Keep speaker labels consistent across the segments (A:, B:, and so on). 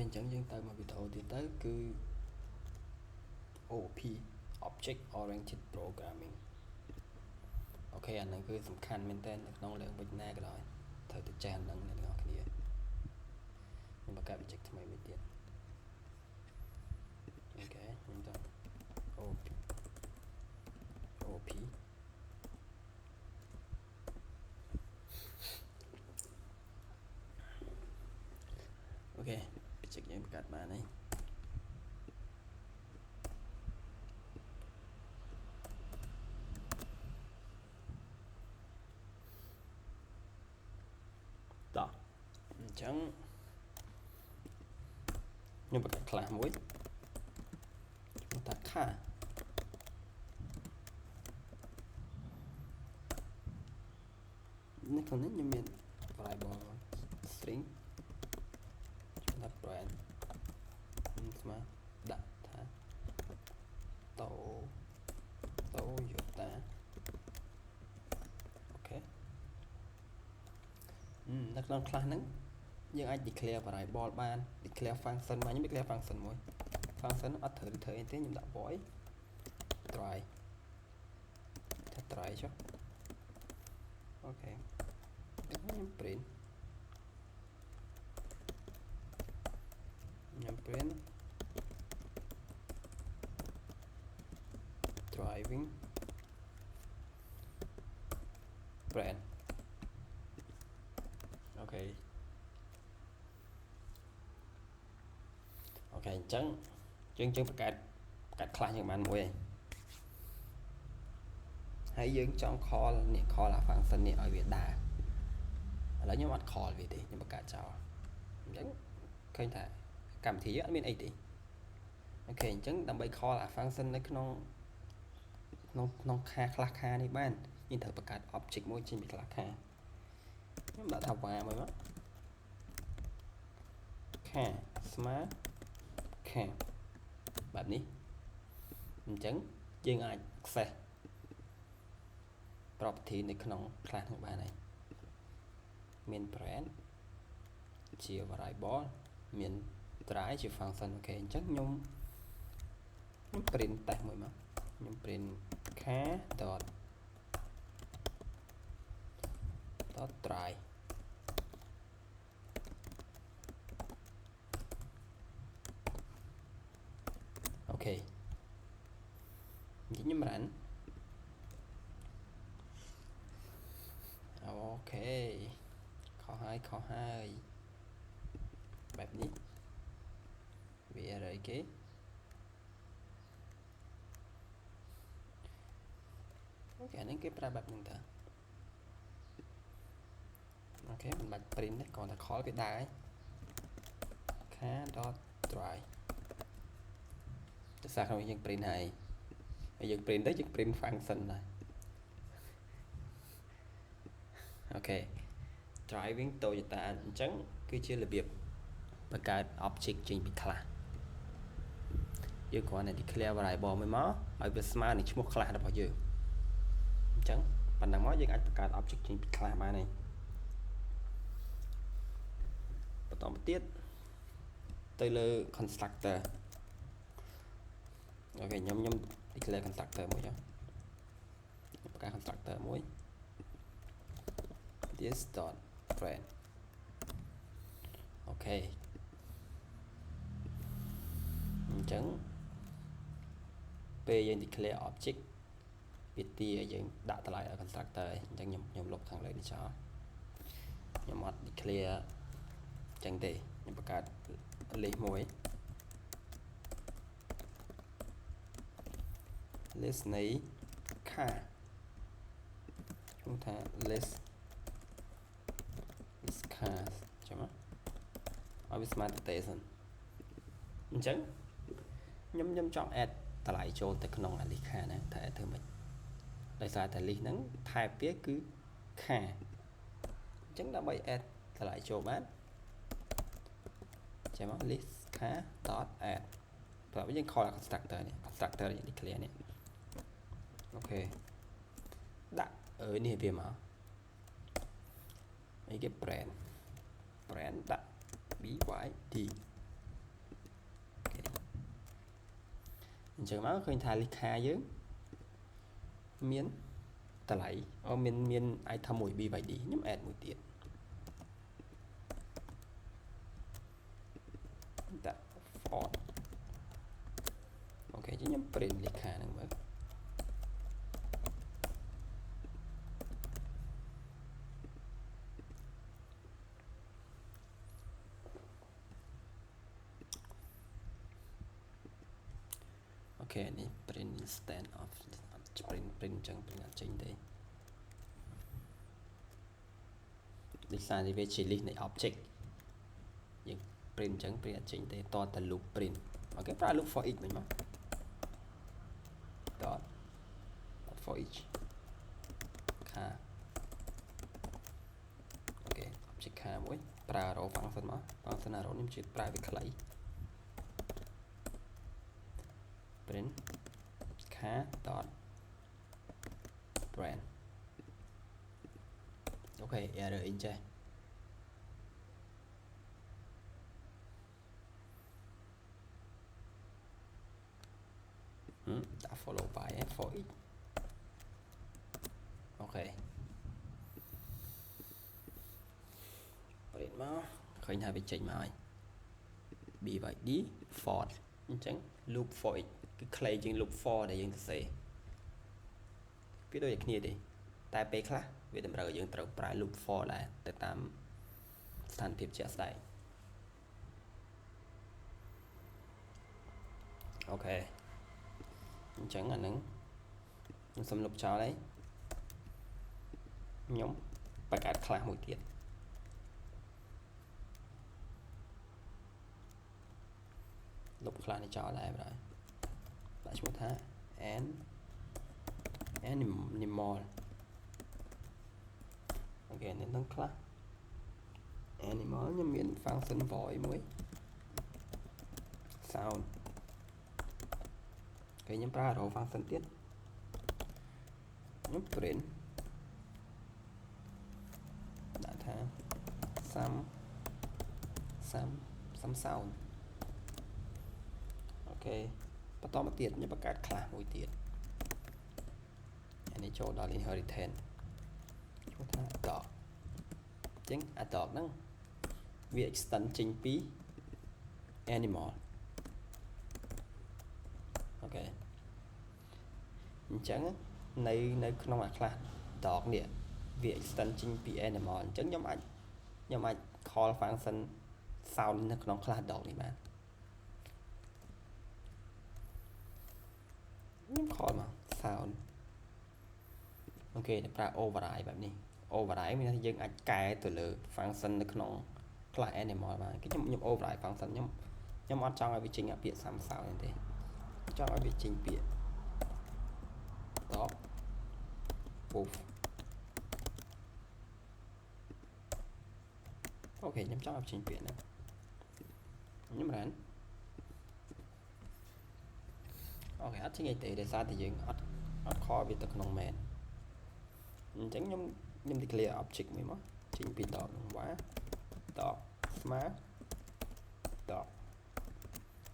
A: អញ្ចឹងយើងទៅមកវីដេអូទៀតទៅគឺ OOP Object Oriented Programming អូខេអាហ្នឹងគឺសំខាន់មែនតើនៅក្នុងលើវិញ្ញាក៏ដោយត្រូវទៅចេះអាហ្នឹងអ្នកទាំងអស់គ្នាខ្ញុំបង្កើត project ថ្មីមួយទៀតអូខេខ្ញុំទៅ OOP អូខេ project យើងបង្កើតបានហើយតោះអញ្ចឹងខ្ញុំបង្កើត class មួយខ្ញុំថា car នៅក្នុងនេះខ្ញុំមាន variable string ខ្ញុំថា brand ស្មើដាក់ថាតូយូតាអូខេនៅក្នុង class ហ្នឹងយើងអាច declare variable បាន declare function មកខ្ញុំ declare function មួយ function អត់ត្រូវ return ទេខ្ញុំដាក់ void try ថា try ចុះអូខេខ្ញុំ print ខ្ញុំ print driving brand អូខេអញ្ចឹងយើងបង្កើត class យើងបានមួយហើយយើងចង់ call នេះ call អា function នេះឲ្យវាដើរឥឡូវខ្ញុំអត់ call វាទេខ្ញុំបង្កើតចោលអញ្ចឹងឃើញថាកម្មវិធីអត់មានអីទេអូខេអញ្ចឹងដើម្បី call អា function នៅក្នុង class car នេះបានយើងត្រូវបង្កើត object មួយចេញពី class car ខ្ញុំដាក់ថា var មួយមក car ស្មើ car បែបនេះអញ្ចឹងយើងអាច access property នៅក្នុង class ហ្នឹងបានហើយមាន brand ជា variable មាន try ជា function អូខេអញ្ចឹងខ្ញុំ print test មួយមកខ្ញុំ print car dot try អូខេខ្ញុំ run អូខេខុសហើយបែបនេះវាអីគេអូខេហ្នឹងគេប្រើបែបហ្នឹងតើអូខេមិនបាច់ print ទេគ្រាន់តែ call វាដើរហើយ car.try តែសារក្នុងយើង print ហើយយើង print ទៅយើង print function ដែរអូខេ driving Toyota អញ្ចឹងគឺជារបៀបបង្កើត object ចេញពី class យើងគ្រាន់តែ declare variable មួយមកឲ្យវាស្មើនឹងឈ្មោះ class របស់យើងអញ្ចឹងប៉ុណ្ណឹងមកយើងអាចបង្កើត object ចេញពី class បានហើយបន្តមកទៀតទៅលើ constructor អូខេខ្ញុំ declare constructor មួយចុះបង្កើត constructor មួយ this dot friend អូខេអញ្ចឹងពេលយើង declare object វាទាយើងដាក់តម្លៃឲ្យ constructor អញ្ចឹងខ្ញុំលុបខាងលើនេះចោលខ្ញុំអត់ declare អញ្ចឹងទេខ្ញុំបង្កើត list មួយ list នៃ car ខ្ញុំថា list cars ចាំមកឲ្យវាស្មើទៅទេសិនអញ្ចឹងខ្ញុំចង់ add តម្លៃចូលទៅក្នុង list car ណាតែធ្វើម៉េចដោយសារតែ list ហ្នឹង type វាគឺ car អញ្ចឹងដើម្បី add តម្លៃចូលបានចាំមក list car dot add ប្រាប់យើង call constructor នេះ constructor នេះ declare នេះអូខេដាក់នេះវាមកអីគេ brand ដាក់ BYD អញ្ចឹងមកឃើញថាលិខិតយើងមានតម្លៃមាន item មួយ BYD ខ្ញុំ add មួយទៀតដាក់ Ford អូខេខ្ញុំ print លិខិតហ្នឹងមើលអូខេនេះ print instead of print ចឹង print អត់ចេញទេដូចសារនេះវាជា list នៃ object យើង print ចឹង print អត់ចេញទេតតែ loop print អូខេប្រើ loop for each វិញមក dot for each ខាអូខេ object ខាមួយប្រើ arrow function មក function arrow នេះជឿប្រើវាខ្លី print ខា dot brand អូខេ error អីចេះដាក់ follow by for each អូខេ print មកឃើញថាវាចេញមកហើយ BYD Ford អញ្ចឹង loop for each គឺខ្លីជាង loop for ដែលយើងសរសេរវាដូចតែគ្នាទេតែពេលខ្លះវាតម្រូវឲ្យយើងត្រូវប្រើ loop for ដែរទៅតាមស្ថានភាពជាក់ស្ដែងអូខេអញ្ចឹងអាហ្នឹងខ្ញុំសុំលុបចោលហើយខ្ញុំបង្កើតខ្លះមួយទៀតលុបខ្លះនេះចោលដែរបាទដាក់ឈ្មោះថា animal អូខេនេះនឹងខ្លះ animal ខ្ញុំមាន function void មួយ sound គេខ្ញុំប្រើ arrow function ទៀតខ្ញុំ print ដាក់ថា some sound អូខេបន្តមកទៀតខ្ញុំបង្កើតខ្លះមួយទៀតអានេះចូលដល់ inheritance ឈ្មោះថា dog អញ្ចឹងអា dog ហ្នឹងវា extend ចេញពី animal អូខេអញ្ចឹងនៅក្នុងអាខ្លះ dog នេះវា extend ចេញពី animal អញ្ចឹងខ្ញុំអាច call function sound នៅក្នុងខ្លះ dog នេះបានខ្ញុំ call មក sound អូខេប្រើ override បែបនេះ override មានន័យថាយើងអាចកែទៅលើ function នៅក្នុង class animal បានខ្ញុំ override function ខ្ញុំអត់ចង់ឲ្យវាចេញពាក្យ some sound ទេចង់ឲ្យវាចេញពាក្យ dog poof អូខេខ្ញុំចង់ឲ្យចេញពាក្យហ្នឹងខ្ញុំ run អូខេអត់ចេញអីទេដោយសារតែយើងអត់ call វាទៅក្នុង main អញ្ចឹងខ្ញុំ declare object មួយមកចេញពី dog ហ្នឹង var dog smart dog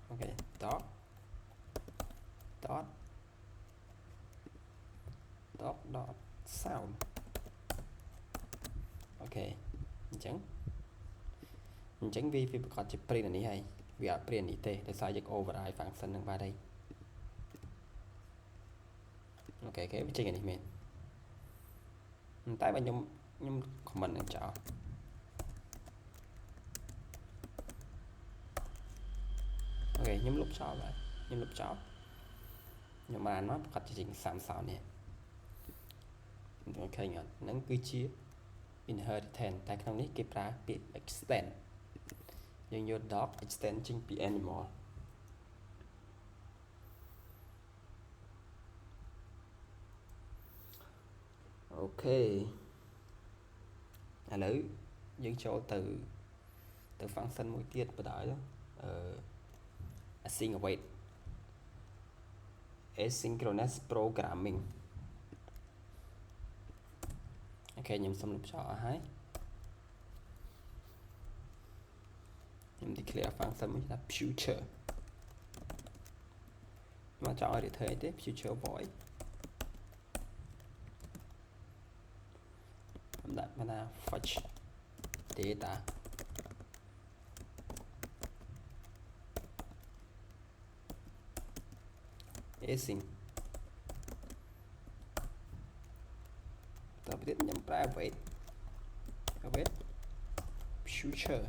A: អូខេ dog dot sound អូខេអញ្ចឹងវាប្រកាសជា print អានេះហើយវាអត់ print នេះទេដោយសារយើង override function ហ្នឹងបាទហើយអូខេវាចេញអានេះមែនតែបើខ្ញុំ comment នឹងចោលអូខេខ្ញុំលុបចោលបាទខ្ញុំបានមកប្រកាសជាចេញ some sound នេះអូខេអត់ហ្នឹងគឺជា inheritance តែក្នុងនេះគេប្រើពាក្យ extend យើងយក dog extend ចេញពី animal អូខេឥឡូវយើងចូលទៅ function មួយទៀតបដ asynchronous programming អូខេខ្ញុំសុំលុបចោលអស់ហើយខ្ញុំ declare function មួយថា future mà chọn return thế future void đặt mana fetch data async tập tiếp nhắm private future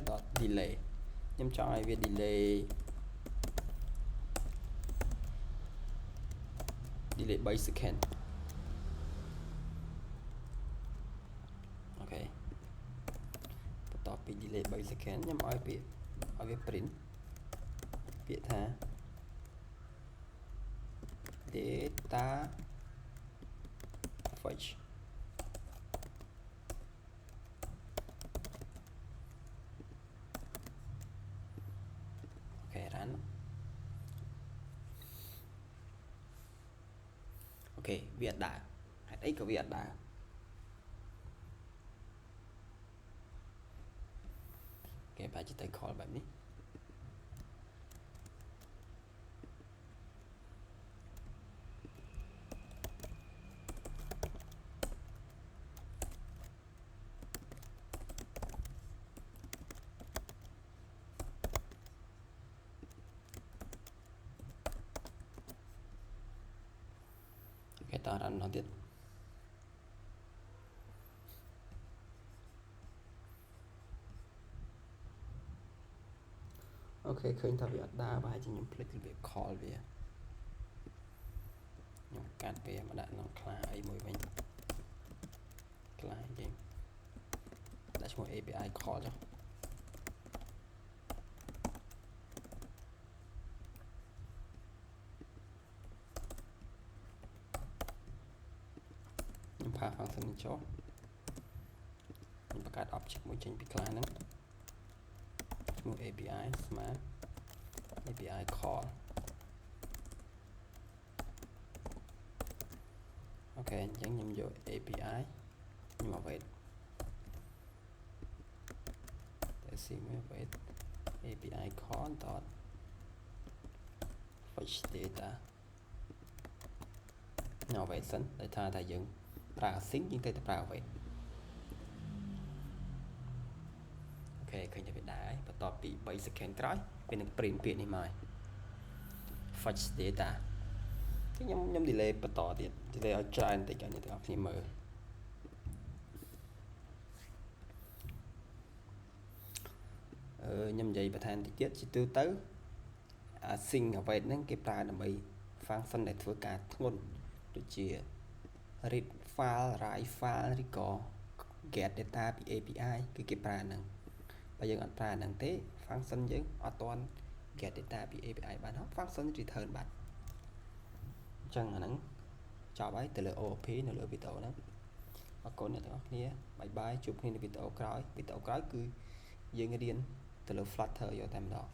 A: dot delay nhắm chọn ai về delay 3 second okបន្ទាប់ពី delay 3 second ខ្ញុំឲ្យវា print ពាក្យថា data fetch ok run ok វាអត់ដើរហេតុអីក៏វាអត់ដើរគេបែរជាទៅ call បែបនេះគេតរ៉ាន់នោះទៀតអូខេឃើញថាវាអត់ដើរប្រហែលជាខ្ញុំភ្លេចរបៀប call វាខ្ញុំកាត់វាមកដាក់ក្នុង class អីមួយវិញ class យើងដាក់ឈ្មោះ API call ចុះខ្ញុំផា function នេះចុះខ្ញុំបង្កើត object មួយចេញពី class ហ្នឹងឈ្មោះ API ស្មើ API call អូខេអញ្ចឹងខ្ញុំយក API ខ្ញុំ await តែ await API call dot fetch data ខ្ញុំ await សិនដោយថាយើងប្រើ async យើងទៅប្រើ await អូខេឃើញតែវាដែរបន្ទាប់ពី3 second ក្រោយវានឹង print ពាក្យនេះមក fetch data ខ្ញុំ delay បន្តទៀត delay ឲ្យច្រើនបន្តិចឲ្យអ្នកទាំងអស់គ្នាមើលខ្ញុំនិយាយបន្ថែមតិចទៀតជាទូទៅ async await ហ្នឹងគេប្រើដើម្បី function ដែលធ្វើការធ្ងន់ដូចជា read file write file ឬក៏ get data ពី API គឺគេប្រើហ្នឹងបើយើងអត់ប្រើហ្នឹងទេ function យើងអត់ទាន់ get data ពី API បានហោះ function return បាត់អញ្ចឹងអាហ្នឹងចប់ហើយទៅលើ OOP នៅលើវីដេអូហ្នឹងអរគុណអ្នកទាំងអស់គ្នាបាយបាយជួបគ្នានៅវីដេអូក្រោយគឺយើងរៀនទៅលើ Flutter យកតែម្ដង